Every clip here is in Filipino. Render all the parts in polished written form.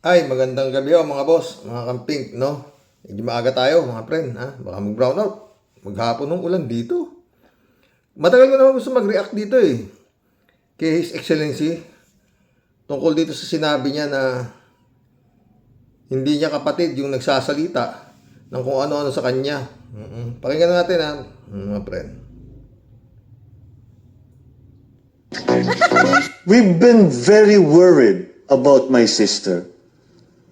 Ay, magandang gabi mga boss, mga kamping, no? Medyo maaga tayo, mga friend, ha? Baka mag-brown out. Maghapon ng ulan dito. Matagal ko naman gusto mag-react dito eh. Kay His Excellency. Tungkol dito sa sinabi niya na hindi niya kapatid yung nagsasalita ng kung ano-ano sa kanya. Pakinggan natin ha, mga friend. We've been very worried about my sister.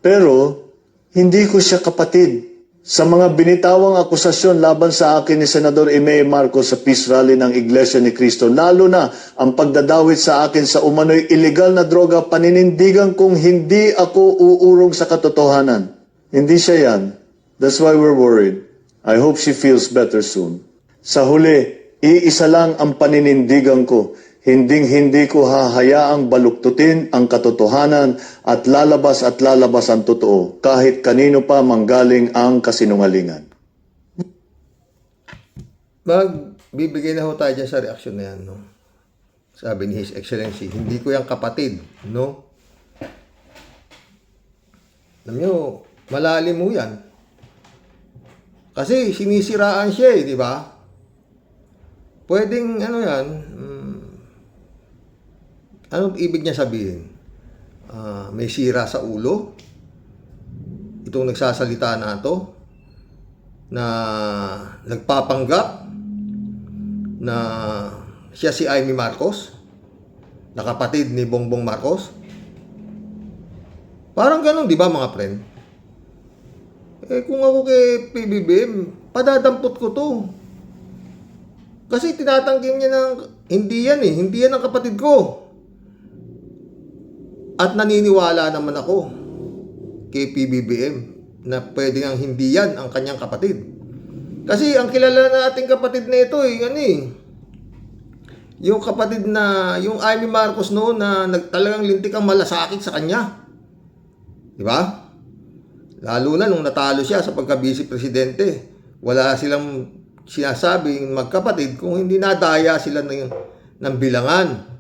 Pero, hindi ko siya kapatid. Sa mga binitawang akusasyon laban sa akin ni Senador Eme Marcos sa peace rally ng Iglesia ni Cristo, lalo na ang pagdadawit sa akin sa umano'y illegal na droga, paninindigan kong hindi ako uurong sa katotohanan. Hindi siya yan. That's why we're worried. I hope she feels better soon. Sa huli, iisa lang ang paninindigan ko. Hinding-hindi ko hahayaang baluktutin ang katotohanan at lalabas ang totoo, kahit kanino pa manggaling ang kasinungalingan. Magbibigay na ho tayo dyan sa reaksyon na yan, no? Sabi ni His Excellency, hindi ko yung kapatid, no? Alam nyo, malalim mo yan. Kasi sinisiraan siya eh, di ba? Pwedeng, ano yan, ano ibig niya sabihin? May sira sa ulo? Itong nagsasalita na ito? Na nagpapanggap? Na siya si Amy Marcos? Na kapatid ni Bongbong Marcos? Parang ganun, di ba mga friend? Eh kung ako kay PBBM, padadampot ko to. Kasi tinatanggi niya ng hindi yan eh, hindi yan ang kapatid ko. At naniniwala naman ako kay PBBM na pwede nga hindi yan ang kanyang kapatid. Kasi ang kilala nating kapatid na ito yung kapatid na, yung Amy Marcos noon na talagang lintik ang malasakit sa kanya. Di ba? Lalo na nung natalo siya sa pagka-vice presidente. Wala silang sinasabing magkapatid kung hindi nadaya sila ng bilangan.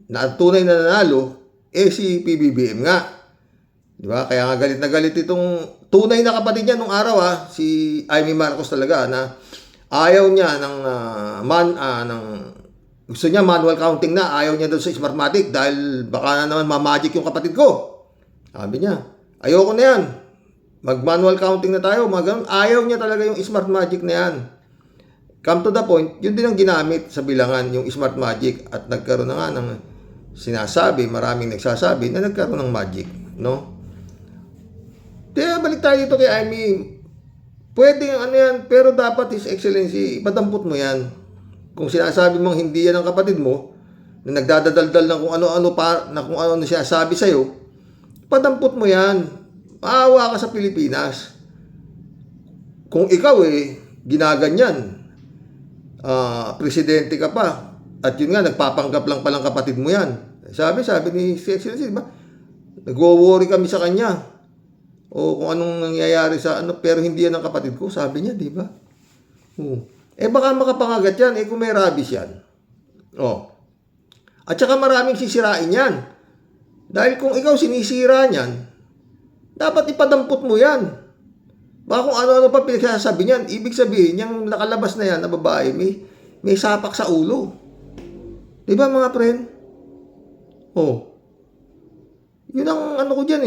Na ang tunay na nanalo, si PBBM nga. Di ba? Kaya nga galit na galit itong tunay na kapatid niya nung araw si Amy Marcos talaga na ayaw niya gusto niya manual counting na, ayaw niya doon sa Smartmatic dahil baka na naman mamagic yung kapatid ko. Sabi niya, ayoko na yan. Mag-manual counting na tayo, ayaw niya talaga yung Smartmatic na yan. Come to the point, yun din ang ginamit sa bilangan, yung Smartmatic, at nagkaroon na nga ng maraming nagsasabi na nagkaroon ng magic, no? Kaya balik tayo dito kay Amy. Pwede ano yan, pero dapat His Excellency, ipadampot mo yan. Kung sinasabi mong hindi yan ang kapatid mo, na nagdadadaldal ng kung ano-ano siya sabi sa'yo, padampot mo yan. Maawa ka sa Pilipinas. Kung ikaw ginaganyan, presidente ka pa, at yun nga, nagpapanggap lang palang kapatid mo yan. Sabi ni Excellency, diba? Nagwo-worry kami sa kanya. O kung anong nangyayari pero hindi yan ang kapatid ko, sabi niya, di ba? Baka makapangagat yan, kung may rabies yan. At saka maraming sisirain yan. Dahil kung ikaw sinisira niyan, dapat ipadampot mo yan. Baka kung ano-ano pa pinagsasabi niyan, ibig sabihin, yung nakalabas na yan na babae, may sapak sa ulo. Di ba mga friend? Yun ang ano ko dyan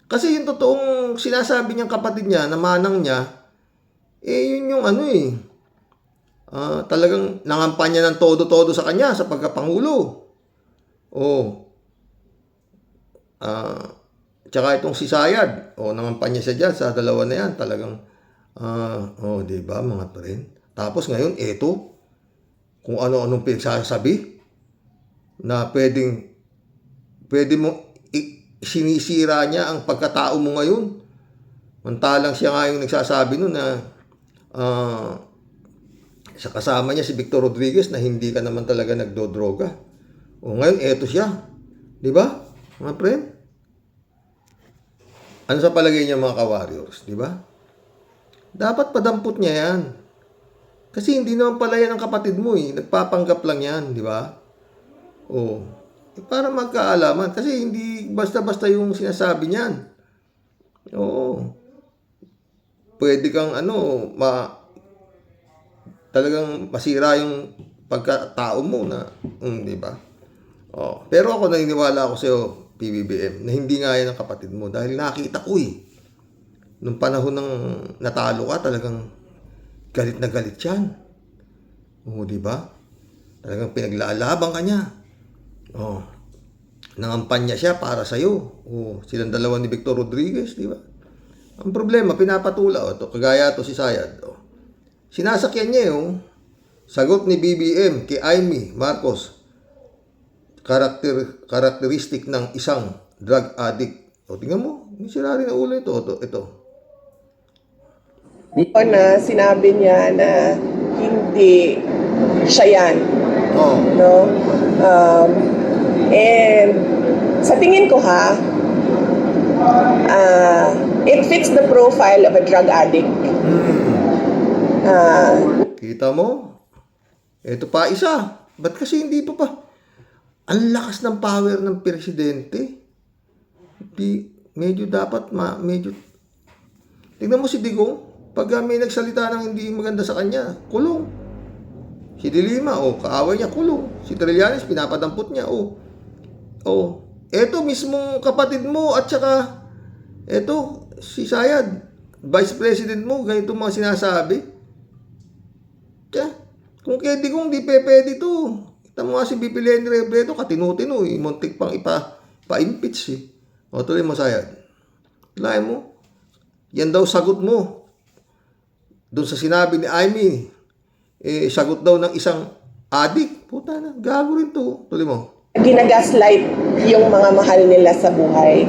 Kasi yung totoong sinasabi niyang kapatid niya, na manang niya, yun yung talagang nangampanya ng todo-todo sa kanya sa pagkapangulo. Tsaka itong si Sayad, nangampanya siya dyan sa dalawa na yan, talagang, di ba mga friend? Tapos ngayon, kung ano-anong pinagsasabi, na pwede mo sinisira niya ang pagkatao mo ngayon. Mantalang siya nga yung nagsasabi nun na sa kasama niya si Victor Rodriguez na hindi ka naman talaga nagdodroga. Ngayon, eto siya. Di ba, mga friend? Ano sa palagay niya mga ka-warriors? Di ba? Dapat padampot niya yan. Kasi hindi naman pala yan ang kapatid mo Nagpapanggap lang yan, di ba? Para magkaalaman. Kasi hindi basta-basta yung sinasabi niyan. Oo. Pwede kang talagang masira yung pagkatao mo na, di ba? Oh, pero ako naniniwala ako sa iyo, PBBM, na hindi nga yan ang kapatid mo dahil nakita ko nung panahon ng natalo ka, talagang galit na galit yan. Oo, di ba? Talagang pinaglalaban ka niya. Oh. Nangampanya siya para sa iyo. Oh, silang dalawa ni Victor Rodriguez, di ba? Ang problema, pinapatula kagaya to si Sayad. Sinasakyan niya yung sagot ni BBM kay Amy Marcos. Karakteristik ng isang drug addict. Tingnan mo, sira rin ang ulo ito. Na sinabi niya na hindi siya yan. Oh. No? And sa tingin ko it fits the profile of a drug addict. Kita mo? Ito pa isa. Ba't kasi hindi pa? Ang lakas ng power ng presidente. Medyo dapat medyo. Tingnan mo si Digong. Pag may nagsalita ng hindi maganda sa kanya, kulong. Si Dilima, kaaway niya, kulong. Si Trillanes, pinapadampot niya, Eto mismong kapatid mo at saka eto si Sayad, Vice President mo, ganito mga sinasabi. Kung kaya Digong, di pwede to. Kita mo nga si BP Lenny Robredo, katino-tino, muntik pang pa-impeach tuloy mo, Sayad. Lain mo. Yan daw sagot mo. Doon sa sinabi ni Amy, sagot daw ng isang adik. Puta na, gago rin to. Tuloy mo. Ginagaslight yung mga mahal nila sa buhay.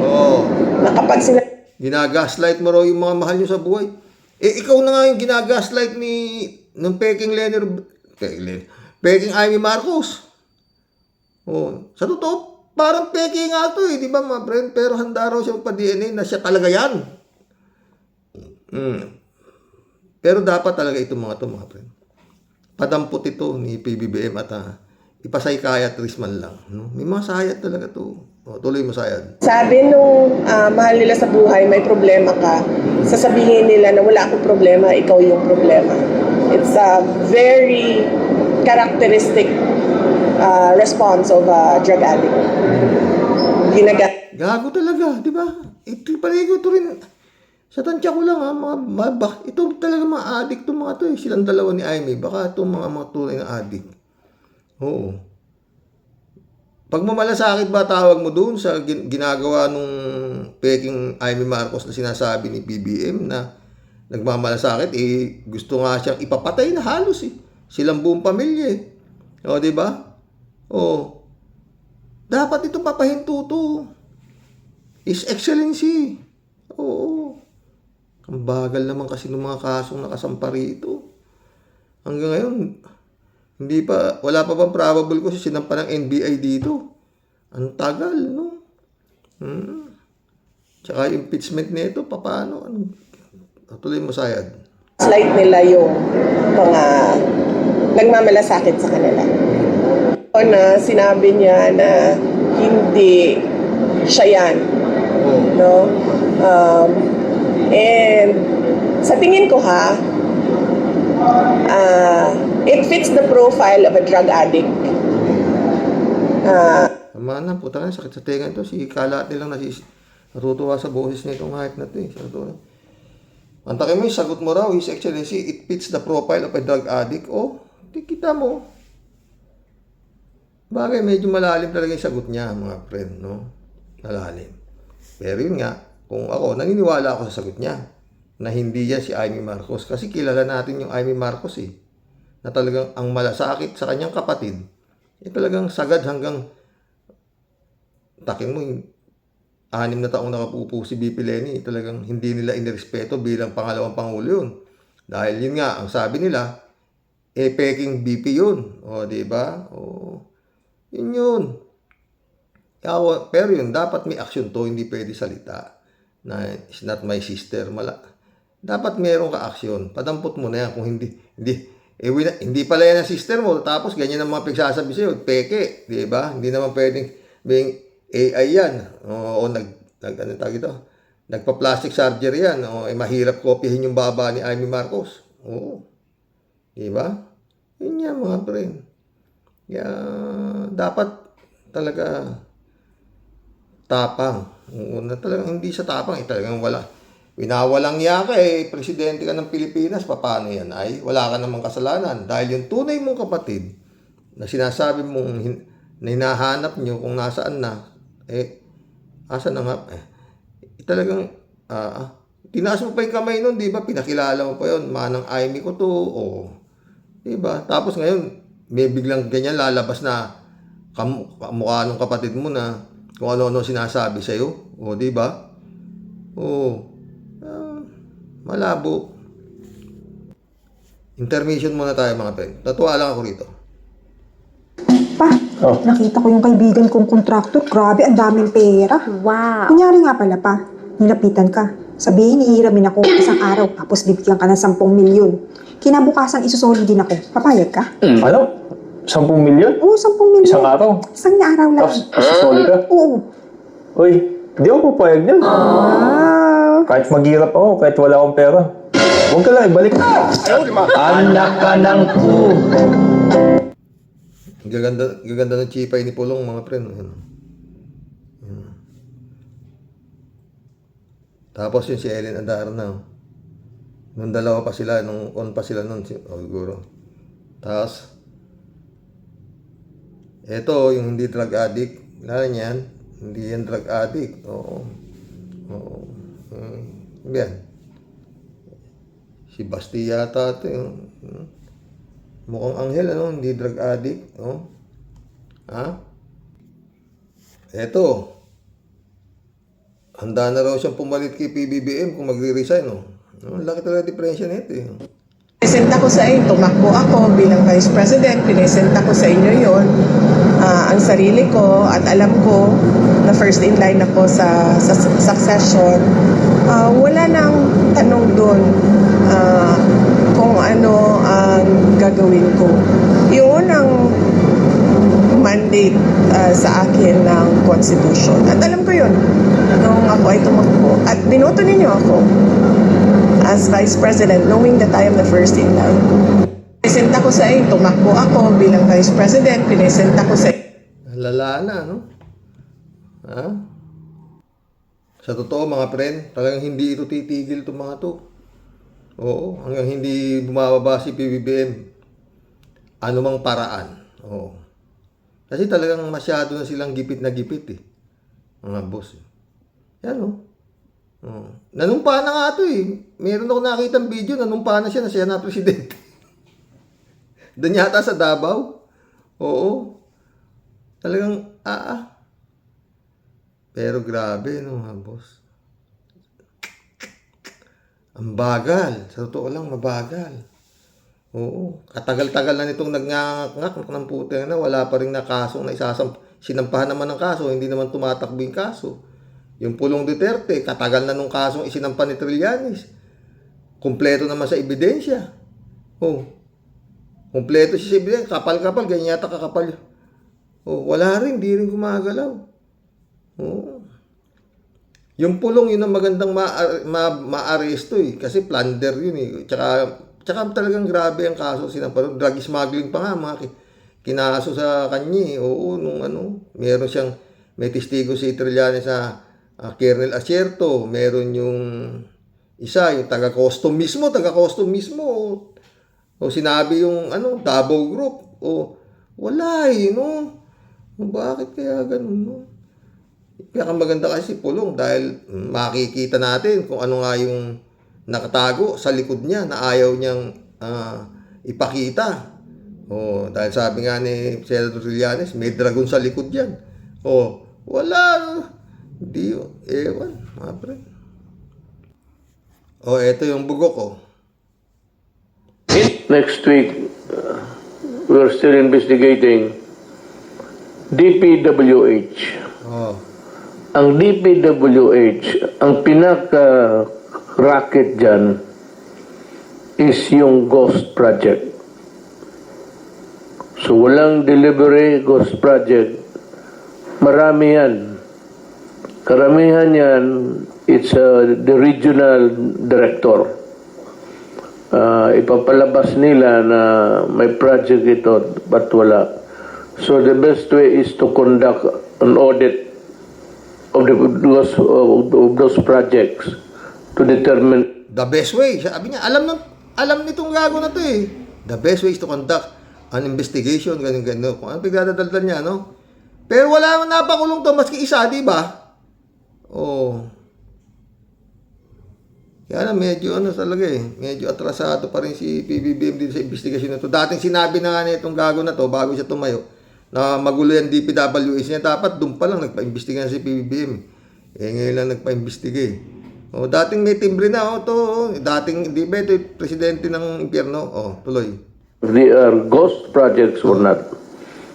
Na kapag ginagaslight mo raw yung mga mahal nyo sa buhay. Ikaw na nga yung ginagaslight ng peking Amy Marcos. Sa totoo, parang peking nga to di ba mga friend? Pero handa raw siya magpa-DNA na siya talaga yan. Pero dapat talaga itong mga friend. Padampot ito ni PBBM at ipasaykayatrist man lang. No? May mga sayat talaga to. Tuloy mo, Sayad. Sabi nung mahal nila sa buhay, may problema ka, sasabihin nila na wala akong problema, ikaw yung problema. It's a very characteristic response of a drug addict. Gago talaga, di ba? Ito paligo to rin. Sa tansya ko lang ito talaga mga addict to mga to Silang dalawa ni Amy. Baka itong mga tunay na addict. Oo. Pagmamalasakit ba tawag mo doon sa ginagawa nung peking Amy Marcos na sinasabi ni BBM na nagmamalasakit, gusto nga siyang ipapatay na halos Silang buong pamilya di ba? Dapat ito papahinto to. His Excellency. Oo. Ang bagal naman kasi ng mga kasong nakasampa rito. Hanggang ngayon, wala pa bang probable ko sinampa ng NBI dito. Ang tagal, no? Tsaka yung impeachment nito, paano? Tuloy mo, Sayad. Slight nila yung mga nagmamalasakit sa kanila. Na sinabi niya na hindi siya yan. No? And sa tingin ko it fits the profile of a drug addict. Tama na, puta na, sakit sa tenga ito. Si Kalat nilang natutuwa sa boses nitong hype na ito Antakin mo yung sagot mo raw, His Excellency, it fits the profile of a drug addict. Kita mo. Bagay, medyo malalim talaga yung sagot niya, mga friend, no? Malalim. Pero yun nga, kung ako, naniniwala ako sa sagot niya na hindi yan si Amy Marcos. Kasi kilala natin yung Amy Marcos na talagang ang malasakit sa kanyang kapatid. Talagang sagad hanggang takin mo yung 6 na taong nakapupo si BP Lenny. Talagang hindi nila inirespeto bilang pangalawang pangulo yun. Dahil yun nga, ang sabi nila, peking BP yun. Diba? Yun. Pero yun, dapat may action to, hindi pwede salita na it's not my sister. Dapat meron ka aksyon. Padampot mo na yan. Kung hindi pala yan ang sister mo, tapos ganyan ang mga pagsasabi sa'yo, peke, di ba? Hindi naman pwedeng sabing AI yan. O ano tawag ito? Nagpa-plastic surgery yan. O mahirap kopyahin yung baba ni Amy Marcos. Oo. Diba? Yun yan mga friend. Kaya dapat talaga tapang. Una talagang hindi sa tapang. Talagang wala. Winawalang niya ka presidente ka ng Pilipinas. Paano yan? Ay, wala ka namang kasalanan. Dahil yung tunay mong kapatid na sinasabi mong na hinahanap nyo kung nasaan na, asa na nga, talagang, tinaas mo pa yung kamay nun, di ba? Pinakilala mo pa yun, manang Amy ko to, di ba? Tapos ngayon, may biglang ganyan lalabas na kamukha ng kapatid mo na kung ano-ano sinasabi sa'yo, di ba? Malabo. Intermission muna tayo mga friend. Natuwa lang ako rito. Pa, nakita ko yung kaibigan kong kontraktor. Grabe, ang daming pera. Wow. Kunyari nga pala pa, nilapitan ka. Sabihin, ihiramin ako isang araw, tapos bibigyan ka ng 10 milyon. Kinabukasan, isusoli din ako. Papayag ka? Ano? 10 milyon? Oo, 10 milyon. Isang araw? Isang araw lang. Tapos, solid ka? Oo. Uy, hindi ako papayag niyan. Kahit maghirap ako, kahit wala akong pera. Huwag ka lang, ibalik. Anak ka ng ku. Gaganda ng chipay ni Pulong mga friend. Tapos yun si Ellen Adarna. Nung dalawa pa sila, nung on pa sila nun, siguro. Tapos, eto, yung hindi drug addict, lalo niyan, hindi yan drug addict. Oo. Yan. Si Basti yata ito. Mukhang anghel, hindi drug addict. Eto. Handa na raw siyang pumalit kay PBBM kung magre-resign. Laki talaga diferensya nito. Pinesenta ko sa inyo, tumakbo ako bilang Vice President, pinesenta ko sa inyo yon ang sarili ko at alam ko na first in line ako sa succession. Wala nang tanong doon kung ano ang gagawin ko. Yun ang mandate sa akin ng Constitution. At alam ko yun nung ako ay tumakbo. At binoto ninyo ako as Vice President knowing that I am the first in line. Pinesenta ko sa inyo, tumakbo ako bilang Vice President, pinesenta ko sa inyo. Lala na, no? Sa totoo mga friend, talagang hindi ito titigil itong mga to. Oo, hanggang hindi bumababa si PBBM. Anumang paraan. Oo. Kasi talagang masyado na silang gipit na gipit mga boss. Yan nanumpa na nga ito Meron ako nakita ng video, nanumpa na siya na presidente. Doon yata sa Davao. Oo. Talagang, Pero grabe, mga boss. Ang bagal. Sa totoo lang, mabagal. Oo. Katagal-tagal na nitong nagngangak ng puti na wala pa rin na kasong na sinampahan naman ng kaso, hindi naman tumatakbo yung kaso. Yung Pulong Duterte, katagal na nung kasong isinampa ni Trillanes. Kumpleto naman sa ebidensya. Kumpleto siya sa ebidensya. Kapal-kapal, ganyan yata kakapal. Wala rin, di rin gumagalaw. Yung Pulong, yun ang magandang ma-aresto Kasi plunder yun Tsaka talagang grabe ang kaso sinampa. Drug smuggling pa nga, mga kinaso sa kanya meron siyang, may testigo si Trillanes sa Kernel Acierto, meron yung isa, yung taga-custom mismo, sinabi yung Davao Group, wala bakit kaya ganun, Kaya maganda kasi si Pulong dahil makikita natin kung ano nga yung nakatago sa likod niya na ayaw niyang ipakita. Dahil sabi nga ni Senator Trillanes, may dragon sa likod yan. Wala. Hindi. Ewan. Mga pre. Ito yung bugok Next week, we're still investigating DPWH. Ang DPWH, ang pinaka-racket dyan is yung Ghost Project. So walang delivery Ghost Project, Marami yan. Karamihan yan, it's the regional director. Ipapalabas nila na may project ito, but wala. So the best way is to conduct an audit of those projects to determine. The best way, sabi niya, alam nitong gago na to eh. The best way is to conduct an investigation, ganun. Kung ano pagdadaldal niya, no? Pero wala naman napakulong to, maski isa, di ba? Oh. Kaya na, medyo talaga eh. Medyo atrasado pa rin si PBBM dito sa investigasyon na to. Dating sinabi na nga niya itong gago na to, bago siya tumayo, na magulo yung DPWH niya. Dapat doon pa lang nagpa-imbestiga si PBBM. Ngayon lang nagpa-imbestiga eh. Oh, dating may timbre na, dating, di ba ito presidente ng impyerno? Tuloy. They are ghost projects or not.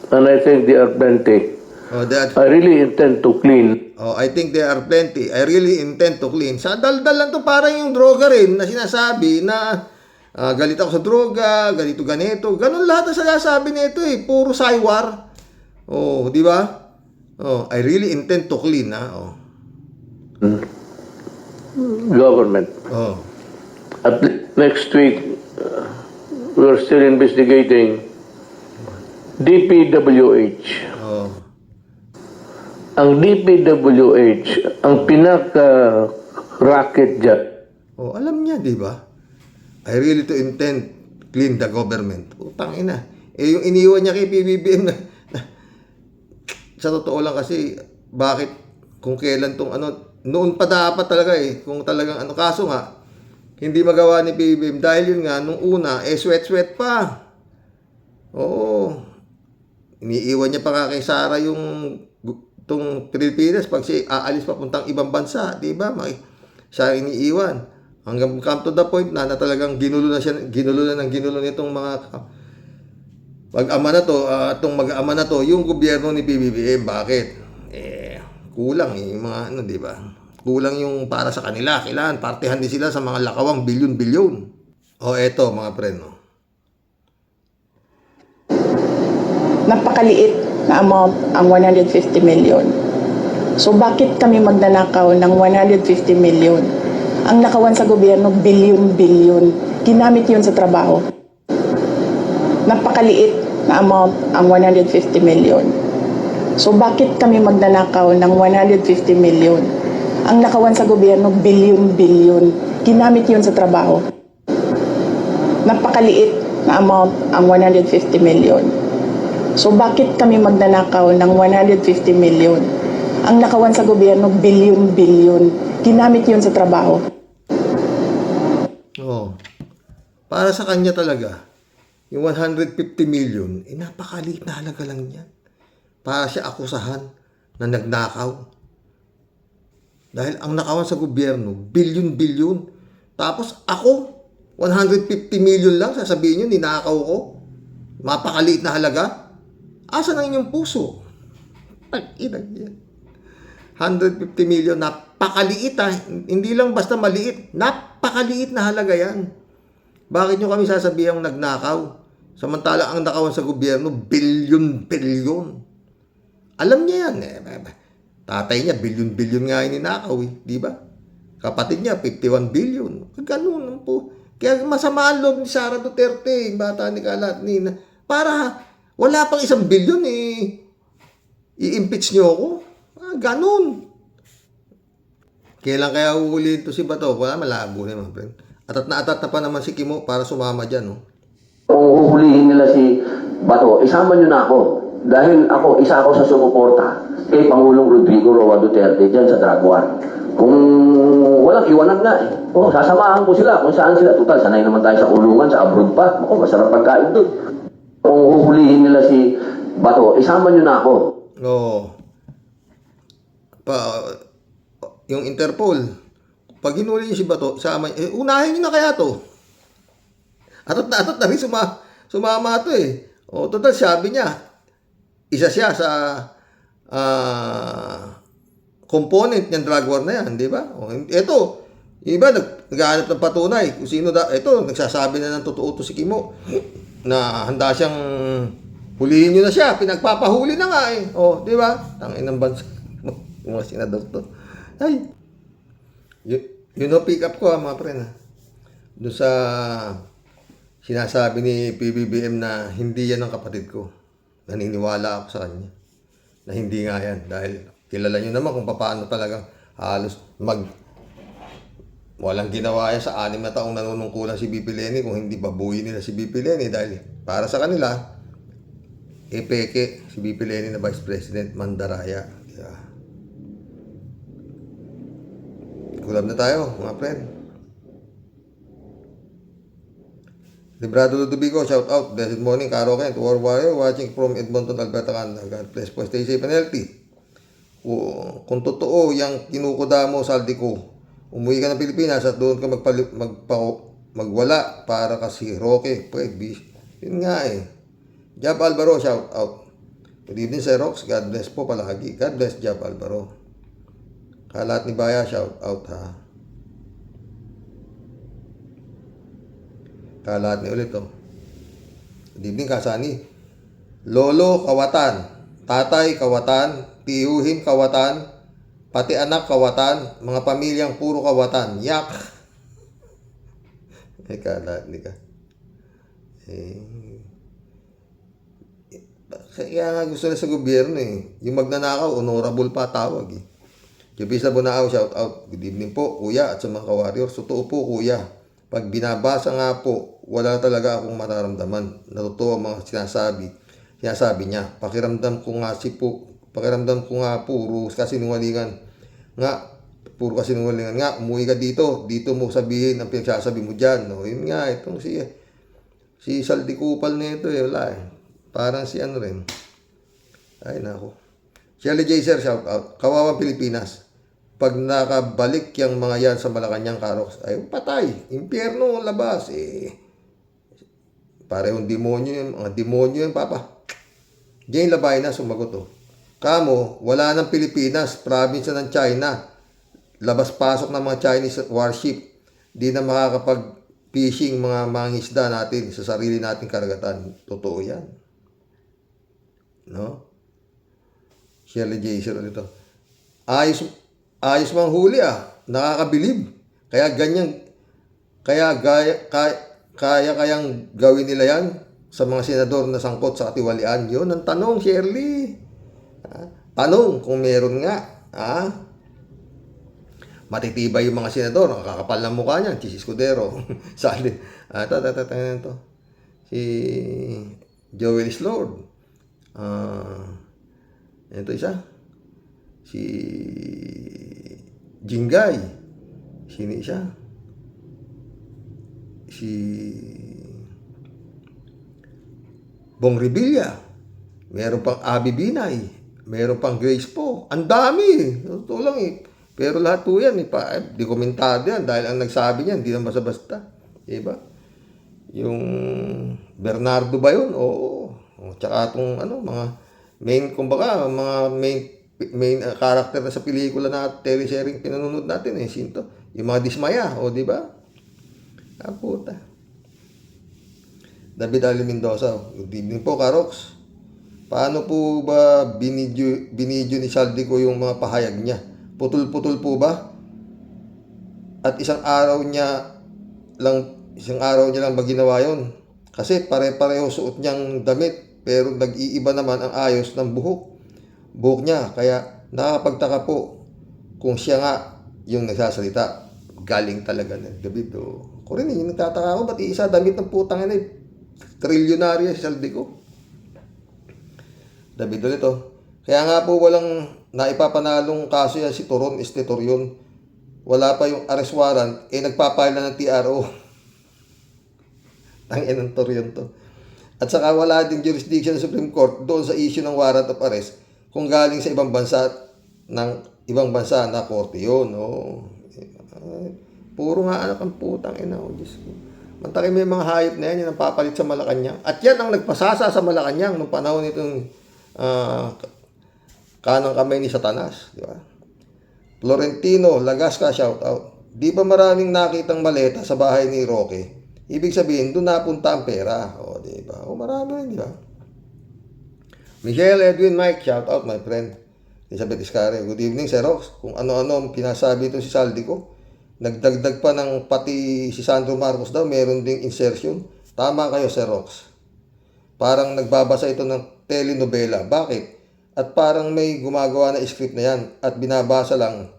And I think they are plenty. I really intend to clean. I think there are plenty. I really intend to clean. Sa daldal lang to, parang yung droga rin na sinasabi na galit ako sa droga, ganito, ganito. Ganun lahat ang sinasabi nito eh. Puro saywar. Di ba? I really intend to clean, Government. At next week, we're still investigating DPWH. Ang DPWH, ang pinaka-racket dyan. Alam niya, di ba? I really to intend clean the government. Utang ina. Yung iniwan niya kay PBBM na sa totoo lang kasi, bakit, kung kailan tong noon pa dapat talaga eh, kung talagang kaso nga, hindi magawa ni PBBM dahil yun nga, nung una, sweat-sweat pa. Iniiwan niya pa kay Sara itong Pilipinas pag siya aalis papuntang ibang bansa, di ba? Siya iniiwan. Hanggang come to the point na talagang ginulo na nitong mga mag-ama na to, mag-ama na to, yung gobyerno ni PBBM. Bakit? Kulang yung mga di ba? Kulang yung para sa kanila. Kailangan partihan din sila sa mga lakawang bilyon-bilyon. Eto mga friend, Napakaliit na amount ang 150 million. So bakit kami magnanakaw ng 150 million? Ang nakawan sa gobyerno, bilyon-bilyon. Ginamit yun sa trabaho. Napakaliit na amount ang 150 million. So bakit kami magnanakaw ng 150 million? Ang nakawan sa gobyerno, bilyon-bilyon. Ginamit yun sa trabaho. Napakaliit na amount ang 150 million. So bakit kami magnanakaw ng 150 million? Ang nakawan sa gobyerno, bilyon-bilyon. Ginamit yun sa trabaho. Para sa kanya talaga, yung 150 million, napakaliit na halaga lang yan. Para siya akusahan na nagnakaw. Dahil ang nakawan sa gobyerno, bilyon-bilyon. Tapos ako, 150 million lang, sasabihin nyo, ninakaw ko. Mapakaliit na halaga. Asa na inyong puso? Pag-inag yan. 150 million, napakaliit Hindi lang basta maliit. Napakaliit na halaga yan. Bakit nyo kami sasabihang nagnakaw? Samantala ang nakawan sa gobyerno, bilyon-bilyon. Alam niya yan. Tatay niya, bilyon-bilyon nga ninakaw di ba? Kapatid niya, 51 billion. Ganun po. Kaya masama ang loob ni Sara Duterte, bata ni Kalat Nina. Para wala pang 1 billion i-impeach niyo ako. Ganun. Kailan kaya uhulihin to si Bato? Wala, malabo na mga friend. Atat na pa naman si Kimo para sumama dyan. Kung uhulihin nila si Bato, isama nyo na ako. Dahil isa ako sa sumuporta kay Pangulong Rodrigo Roa Duterte dyan sa drug war. Kung walang iwanan nga sasamahan ko sila kung saan sila. Total, sanay naman tayo sa kulungan, sa abroad pa. Masarap pagkain doon. Kung uhulihin nila si Bato, isama nyo na ako. Yung Interpol, pag hinuli niyo si Bato, unahin niyo na kaya to. Atot na rin sumama to total, sabi niya, isa siya sa component ng drug war na yan, di ba? Ito, iba naghahanap ng patunay kung sino ito, nagsasabi na ng totoo to si Kimo na handa siyang Hulihin nyo na siya, pinagpapahuli na nga eh. O, di ba? Tangin ng bansa. Mga senador to. Ay, yun o pick up ko mga pre na. Doon sa sinasabi ni PBBM na hindi yan ang kapatid ko. Naniniwala ako sa kanya. Na hindi nga yan. Dahil kilala nyo naman kung paano talagang halos walang ginawa yan sa 6 na taong nanunungkulan si BP Leni kung hindi babuhin nila si BP Leni dahil para sa kanila, peke si BP Leni na Vice President Mandaraya. Diba? Kulab na tayo, mga friend. Librado Ludovico, shout out. Blessed morning, Karaoke, to our warrior watching from Edmonton, Alberta, Canada. God bless po, stay safe and healthy. Kung totoo yung kinukuda mo, saldi ko, umuwi ka ng Pilipinas at doon ka magwala para kasi Roque. Pwede, yun nga eh. Jab Alvaro, shout out. Good evening, Sir Rox. God bless po palagi. God bless, Jab Alvaro. Kalat ni Baya, shout out ha. Kalat ni ulit oh. Good evening, Kasani. Lolo, kawatan. Tatay, kawatan. Tiyuhin, kawatan. Pati anak, kawatan. Mga pamilyang puro kawatan. Yak! Ay, kalat ni ka. Kaya nga gusto na sa gobyerno eh. Yung magnanakaw, honorable pa tawag eh. Jubisa Bonao, shout out. Good evening po, kuya, at sa mga ka-warriors. Totoo po, kuya. Pag binabasa nga po, wala talaga akong mararamdaman. Natutuwa ang mga sinasabi niya. Pakiramdam ko nga puro kasinungalingan. Puro kasinungalingan nga. Umuwi ka dito mo sabihin ang pinagsasabi mo dyan. No? Yun nga, itong si Saldi Kupal nito eh, wala eh. Parang si ano rin. Ay, nako. Shelly J. Sir, shout out. Kawawang Pilipinas. Pag nakabalik yung mga yan sa Malacanang, Karox, ay patay. Impyerno, labas. Parehong demonyo yun. Mga demonyo yun, Papa. Jane Labay na sumagot oh. Kamo, wala ng Pilipinas. Province ng China. Labas-pasok ng mga Chinese warship. Di na makakapag-fishing mga mangisda natin sa sarili nating karagatan. Totoo yan. No? Shirley J. Sir ulit ito. Ayos mang huli ah. Nakakabilib. Kayang gawin nila yan sa mga senador na sangkot sa katiwalian. Yun ang tanong, Shirley. Tanong kung meron nga. Matitibay yung mga senador. Ang kakapal ng mukha niyan. Chis Escudero. Sali. Ito. Si Joel Lord. Ito isa. Si Jingay. Sino siya? Si Bong Revilla. Meron pang Abby Binay. Meron pang Grace po. Ang dami. Totoo lang eh. Pero lahat po yan, di komentado yan dahil ang nagsabi niyan, hindi naman basta-basta. Diba? Yung Bernardo ba yun? Oo. Tsaka itong mga main, kumbaga, mga main character na sa pelikula na teleseries pinanonood natin eh. Sinto? Yung mga Dismaya, di ba? Puta. David Ali Mendoza. Good evening po, Karox. Paano po ba binidyo ni Saldi ko yung mga pahayag niya? Putol-putol po ba? At isang araw niya lang ba ginawa yun? Kasi pare-pareho suot niyang damit pero nag-iiba naman ang ayos ng buhok niya. Kaya nakakapagtaka po kung siya nga yung nagsasalita. Galing talaga ng David. Ko rin yung nagtataka ko, ba't isa damit ng putang ina trilyonarya si Saldi ko? David ulit Kaya nga po walang naipapanalong kaso yan si Toron Estetorion. Wala pa yung arrest warrant, nagpapail na ng TRO. Tangin ng Torion to. At saka wala din jurisdiction ng Supreme Court doon sa issue ng warrant of arrest kung galing sa ibang bansa na korte yun. Puro nga anak ang putang ina. Diyos ko. Mantakin may mga hayop na yan, yung napapalit sa Malacanang. At yan ang nagpasasa sa Malacanang nung panahon nitong kanang kamay ni Satanas. Di ba? Florentino Lagasca, shout out. Di ba maraming nakitang maleta sa bahay ni Roque? Ibig sabihin, doon napunta ang pera. Di ba? Marami rin, di ba? Michelle, Edwin, Mike, shout out my friend. Elizabeth Iscare, good evening Sir Rox. Kung ano-ano ang pinasabi ito si Saldi ko. Nagdagdag pa ng pati si Sandro Marcos daw, meron ding insertion. Tama kayo Sir Rox. Parang nagbabasa ito ng telenovela. Bakit? At parang may gumagawa na script na yan at binabasa lang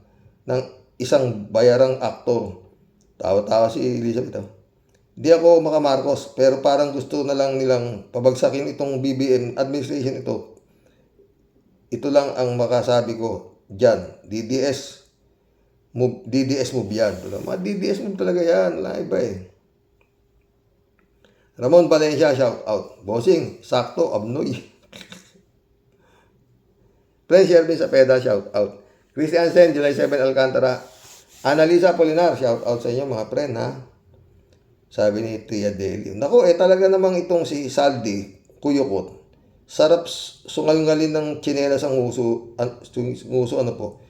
ng isang bayarang aktor. Tawa-tawa si Elizabeth. Di ako makamarcos, pero parang gusto na lang nilang pabagsakin itong BBM administration ito. Ito lang ang makasabi ko dyan. DDS move yan. Mga DDS move talaga yan. Wala iba eh. Ramon Valencia, shout out. Bossing, sakto, abnoy. Friend Shervin Sapeda, shout out. Christian Sen, July 7, Alcantara. Annalisa Polinar, shout out sa inyo mga friend ha. Sabi ni Tria Deli. Naku, talaga namang itong si Saldi, Kuyukot. Sarap sungal-ngalin ng tsinelas ang nguso, ano po.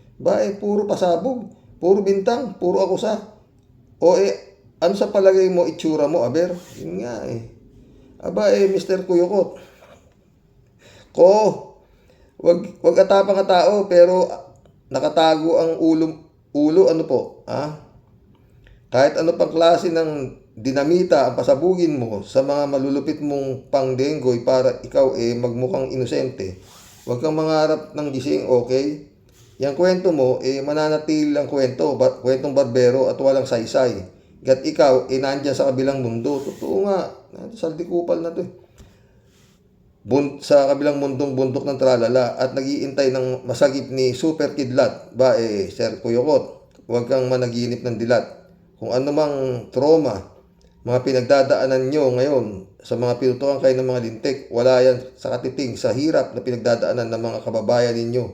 Puro pasabog, puro bintang, puro akusa. O ano sa palagay mo, itsura mo, aber? Yun nga eh. Mr. Kuyukot. Wag atapang ka tao, pero nakatago ang ulo, ano po, Kahit ano pang klase ng dinamita ang pasabugin mo sa mga malulupit mong pangdenggoy para ikaw magmukhang inosente. Huwag kang mangarap ng gising, okay? Yang kwento mo, mananatil lang kwentong barbero at walang saysay. Gat ikaw, nandyan sa kabilang mundo. Totoo nga, saldikupal na to sa kabilang mundong bundok ng tralala at nag-iintay ng masagip ni Super Kidlat. Sir Kuyukot, huwag kang managinip ng dilat. Kung ano mang trauma, mga pinagdadaanan nyo ngayon sa mga pinutukan kayo ng mga lintik, wala yan sa katiting sa hirap na pinagdadaanan ng mga kababayan ninyo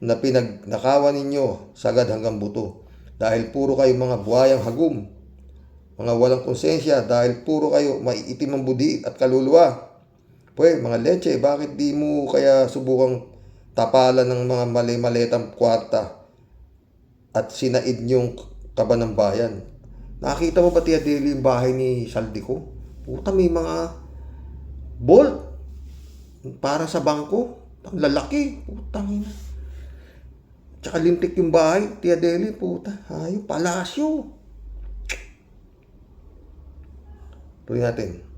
na pinagnakawan ninyo sagad hanggang buto. Dahil puro kayo mga buhayang hagum, mga walang konsensya, dahil puro kayo maiitim ang budi at kaluluwa. Mga leche, bakit di mo kaya subukang tapalan ng mga mali-maletang kwarta at sinaid niyong kaba ng bayan? Nakita mo ba Tia Deli yung bahay ni Saldi ko? Puta, may mga bolt para sa bangko. Ang lalaki. Putang ina. Tsaka lintik yung bahay, Tia Deli. Puta, palasyo. Tuloy natin.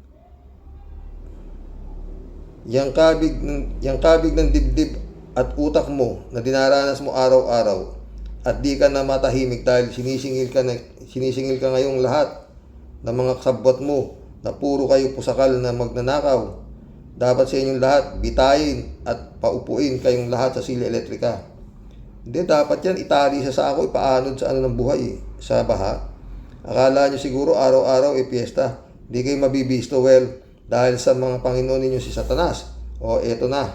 Yang kabig ng dibdib at utak mo na dinaranas mo araw-araw at di ka na matahimik dahil sinisingil ka ngayong lahat ng mga kasabwat mo na puro kayo pusakal na magnanakaw. Dapat sa inyong lahat bitayin at paupuin kayong lahat sa silya elektrika. Hindi, dapat yan itali sa sako, ipaanod sa ng buhay, sa baha. Akala nyo siguro araw-araw piyesta. Di kayo mabibisto dahil sa mga Panginoon ninyo si Satanas. Eto na.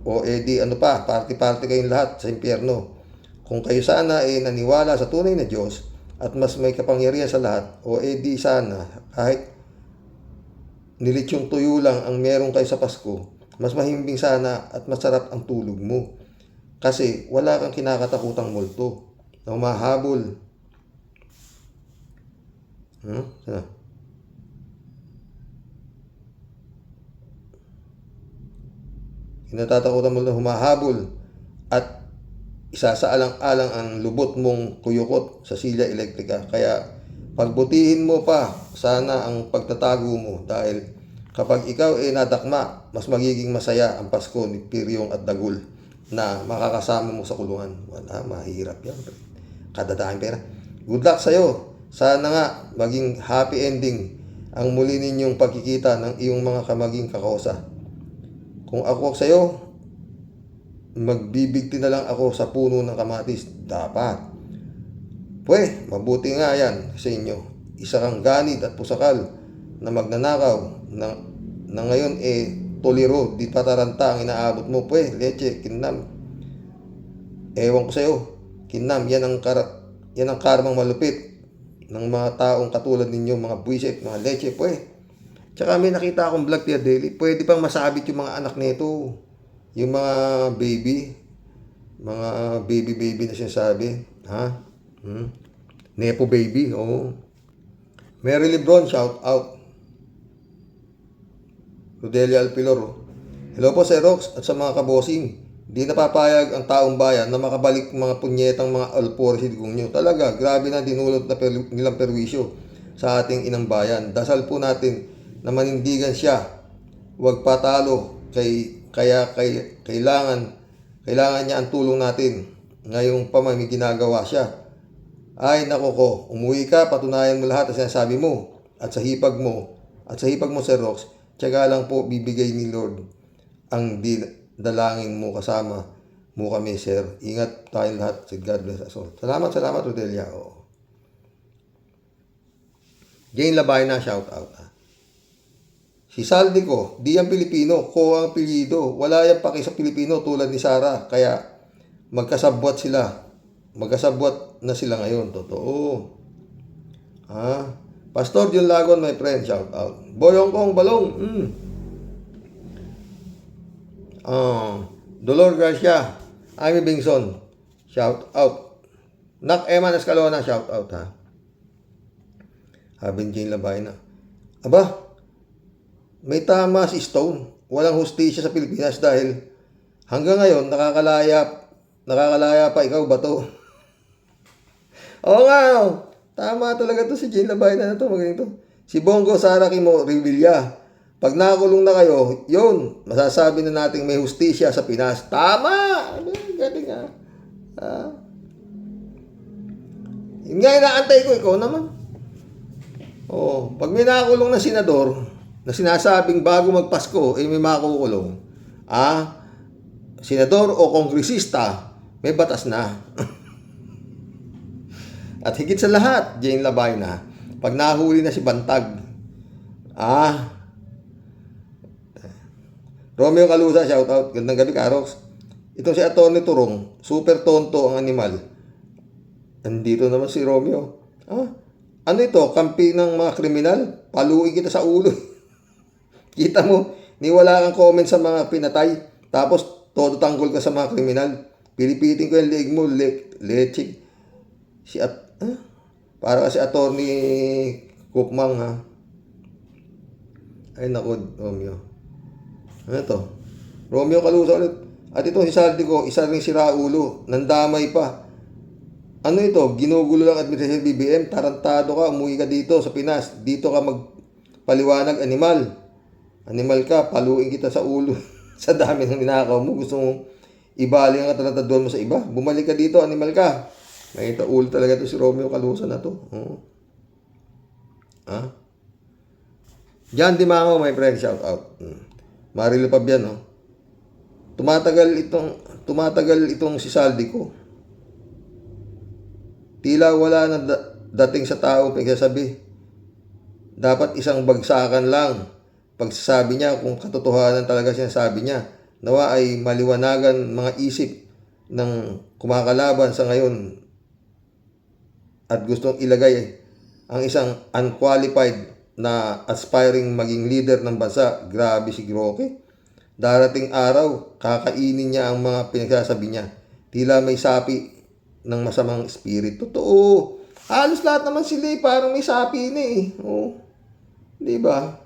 Party-party kayong lahat sa impyerno. Kung kayo sana naniwala sa tunay na Diyos at mas may kapangyarihan sa lahat, di sana kahit nilitsyong tuyo lang ang meron kayo sa Pasko, mas mahimbing sana at masarap ang tulog mo. Kasi wala kang kinakatakutang multo na humahabol. Kinatatakutan mo na humahabol at isasaalang-alang ang lubot mong kuyukot sa silya elektrika. Kaya pagbutihin mo pa sana ang pagtatago mo dahil kapag ikaw nadakma, mas magiging masaya ang Pasko ni Piryong at Dagul na makakasama mo sa kulungan. Wala, mahirap yan. Kadadaing pera. Good luck sa'yo. Sana nga maging happy ending ang muli ninyong pagkikita ng iyong mga kamaging kakosa. Kung ako sa'yo, magbibigti na lang ako sa puno ng kamatis. Dapat. Mabuti nga yan sa inyo. Isa kang ganid at pusakal na magnanakaw na ngayon toliro, di pataranta ang inaabot mo. Leche, kinam. Ewan ko sa'yo. Kinam, yan ang karmang malupit ng mga taong katulad ninyo, mga buwisit, mga leche, Tsaka may nakita akong vlog Tia Deli, pwede pang masabit yung mga anak nito. Yung mga baby na sinasabi. Nepo baby, Mary Lebron, shout out. Rodelia Alpilor. Hello po Sir Rox at sa mga kabosing. Di napapayag ang taong bayan na makabalik mga punyetang mga alporsidgong nyo. Talaga, grabe na dinulot na nilang perwisyo sa ating inang bayan. Dasal po natin na manindigan siya. Huwag patalo. Kailangan niya ang tulong natin. Ngayong pa may ginagawa siya. Ay nako ko, umuwi ka, patunayan mo lahat ang sinasabi mo. At sa hipag mo, Sir Rox, tiyaga lang po bibigay ni Lord ang dalangin mo, kasama mo kami, sir. Ingat tayong lahat. God bless us all. Salamat, Rodelia. Oo. Jane Labay na, shout out. Si Saldi ko, di ang Pilipino, ko ang apelyido. Wala yung paki sa Pilipino tulad ni Sarah. Kaya magkasabwat sila. Magkasabwat na sila ngayon. Totoo. Pastor John Lagon, my friend, shout out. Boyong Kong Balong. Dolor Garcia, Amy Bingson, shout out. Nak Eman Escalona, shout out ha. Habin Jane Labay na. Aba, may tama si Stone. Walang hustisya sa Pilipinas dahil hanggang ngayon nakakalaya pa, ikaw ba to? Oo nga, tama talaga to si Jane Labay na to. Magaling to. Si Bongo Sara Kimo Revilla. Pag nakulong na kayo, yun, masasabi na nating may hustisya sa Pinas. Tama! Galing nga. Yun nga inaantay ko, ikaw naman. Pag may nakulong na senador, na sinasabing bago magpasko, may makukulong, senador o kongresista, may batas na. At higit sa lahat, Jane Labay na, pag nahuli na si Bantag, Romeo Calusa, shout out. Gandang gabi, Karox. Ito si Atty. Turong, super tonto ang animal. Andito naman si Romeo. Ano ito? Kampi ng mga kriminal? Paluin kita sa ulo. Kita mo, niwala kang comment sa mga pinatay. Tapos, todo tanggol ka sa mga kriminal. Pilipitin ko yung leg mo, leche. Para kasi Atty. Kukmang, ha? Ay, naku, Romeo. Ano to? Romeo Calusa ulit. At ito si Saldi ko, isa ring siraulo. Nandamay pa. Ano ito? Ginugulo lang administration BBM. Tarantado ka, umuwi ka dito sa Pinas. Dito ka magpaliwanag, animal. Animal ka, paluin kita sa ulo. Sa dami ng ninakaw mo. Gusto mong ibaling ang katarantaduan mo sa iba. Bumalik ka dito, animal ka. May ulo talaga to si Romeo Calusa na to. Jan Dimango, my friend, shout out. Marilo Pabian, tumatagal itong si Saldi ko. Tila wala na dating sa tao pagsasabi. Dapat isang bagsakan lang pagsasabi niya kung katotohanan talaga sinasabi niya. Nawa ay maliwanagan mga isip ng kumakalaban sa ngayon at gustong ilagay ang isang unqualified na aspiring maging leader ng bansa. Grabe si Roque. Darating araw, kakainin niya ang mga pinagsasabi niya. Tila may sapi ng masamang spirit. Totoo. Halos lahat naman sila parang may sapi na eh. Di ba?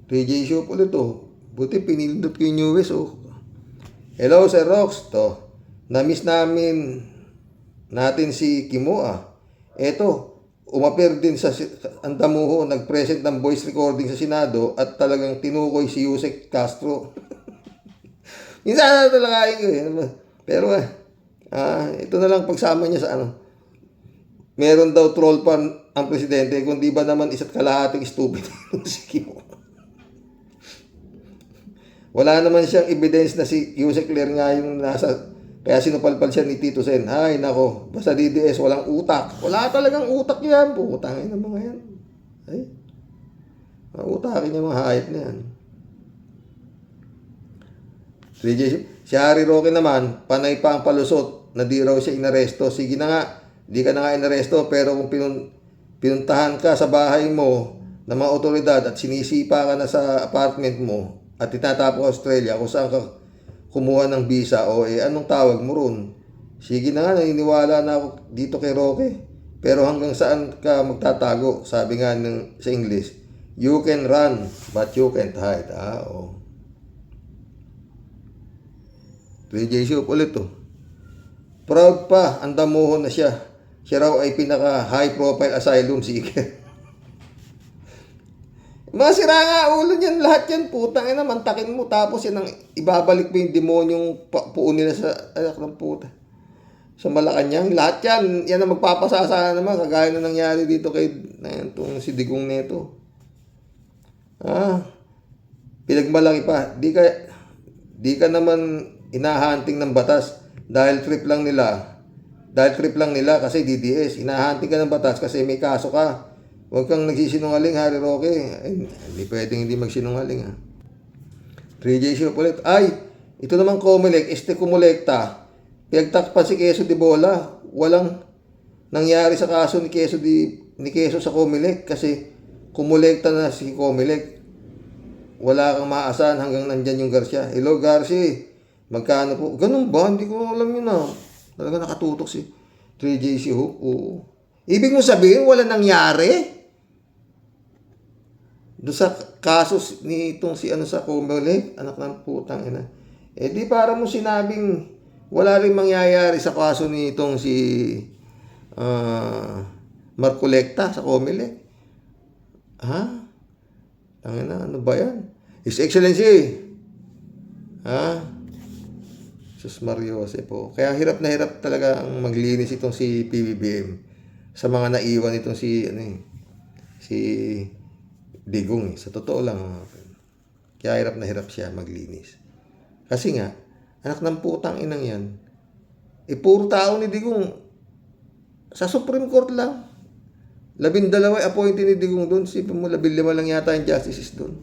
PJ Shop ulit Buti pinindot ko yung newest Hello Sir Rox. Na-miss natin si Kimoa. Eto, umapir din sa Andamuho, nag-present ng voice recording sa Senado at talagang tinukoy si Yusek Castro. Minsan na talakayin ko Pero ito na lang pagsama niya sa meron daw troll pa ang presidente, kundi ba naman isa't kalahating stupid si Kimoa. Wala naman siyang evidence na si Yusek Ler nga yung nasa. Kaya sinupalpal siya ni Tito Sen. Ay, nako. Basta DDS, walang utak. Wala talagang utak yan. Putangin ng mga yan. Ay. Utakin niya mga hayop na yan. Si Harry Roque naman, panay pa ang palusot na di raw siya inaresto. Sige na nga. Di ka na nga inaresto. Pero kung pinuntahan ka sa bahay mo ng mga otoridad at sinisipa ka na sa apartment mo at itatapos Australia kung saan ka kumuha ng visa anong tawag mo ron? Sige na nga, naniniwala na ako dito kay Roque. Pero hanggang saan ka magtatago? Sabi nga sa English, you can run, but you can't hide. Oo. 3J Soup ulit to. Proud pa, ang damuhon na siya. Siya raw ay pinaka high profile asylum seeker. Masira nga ulo niyan, lahat yan, putang ina, mantakin mo, tapos yan ang ibabalik mo yung demonyong puo nila sa anak ng puta. Sa Malacanang, lahat yan ang magpapasasa naman, kagaya na nangyari dito kay itong si Digong Neto. Pinagmalaki pa, di ka naman inahunting ng batas dahil trip lang nila kasi DDS, inahunting ka ng batas kasi may kaso ka. Huwag kang nagsisinungaling, Harry Roque. Ay, hindi pwedeng hindi magsinungaling. 3J Soup ulit. Ay, ito naman Comelec, kumulekta. Pinagtakpan si Quezon de Bola. Walang nangyari sa kaso ni Quezon sa Comelec kasi kumulekta na si Comelec. Wala kang maasahan hanggang nandyan yung Garcia. Hello Garcia, magkano po? Ganun ba? Hindi ko alam yun Talaga nakatutok si 3J Soup. Oo. Ibig mo sabihin, wala nangyari? Doon sa kaso ni itong sa Comelec, anak ng putang ina. Di para mo sinabing wala rin mangyayari sa kaso ni itong si Marcolecta sa Comelec. Tangina, ano ba yan? His Excellency. Sus Mario Jose po. Kaya hirap na hirap talaga ang maglinis itong si PBBM sa mga naiwan itong si Digong. Sa totoo lang, kaya hirap na hirap siya maglinis. Kasi nga, anak ng putang inang yan, puro tao ni Digong. Sa Supreme Court lang, 12 appointee ni Digong doon. Sipin mo, 15 lang yata yung justices doon.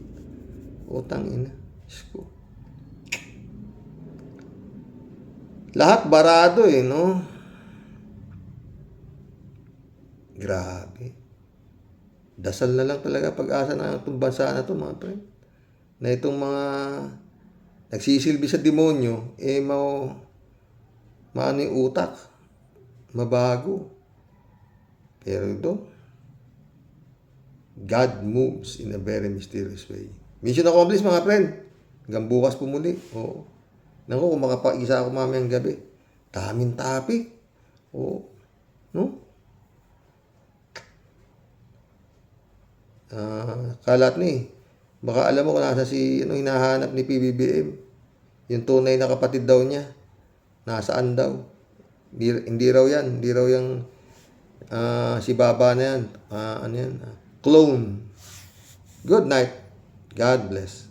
Utang ina. Diyos ko. Lahat barado no? Grabe. Dasal na lang talaga pag-asa na itong bansa na ito, mga friend. Na itong mga nagsisilbi sa demonyo, maano yung utak. Mabago. Pero ito, God moves in a very mysterious way. Mission accomplished, mga friend. Hanggang bukas po muli. Oo. Naku, kung makapag-isa ako mamayang gabi. Daming topic. Oo. No? Kalat baka alam mo kung nasa hinahanap ni PBBM. Yung tunay na kapatid daw niya. Nasaan daw? Hindi raw yan. Hindi raw yung si Baba na yan. Clone. Good night. God bless.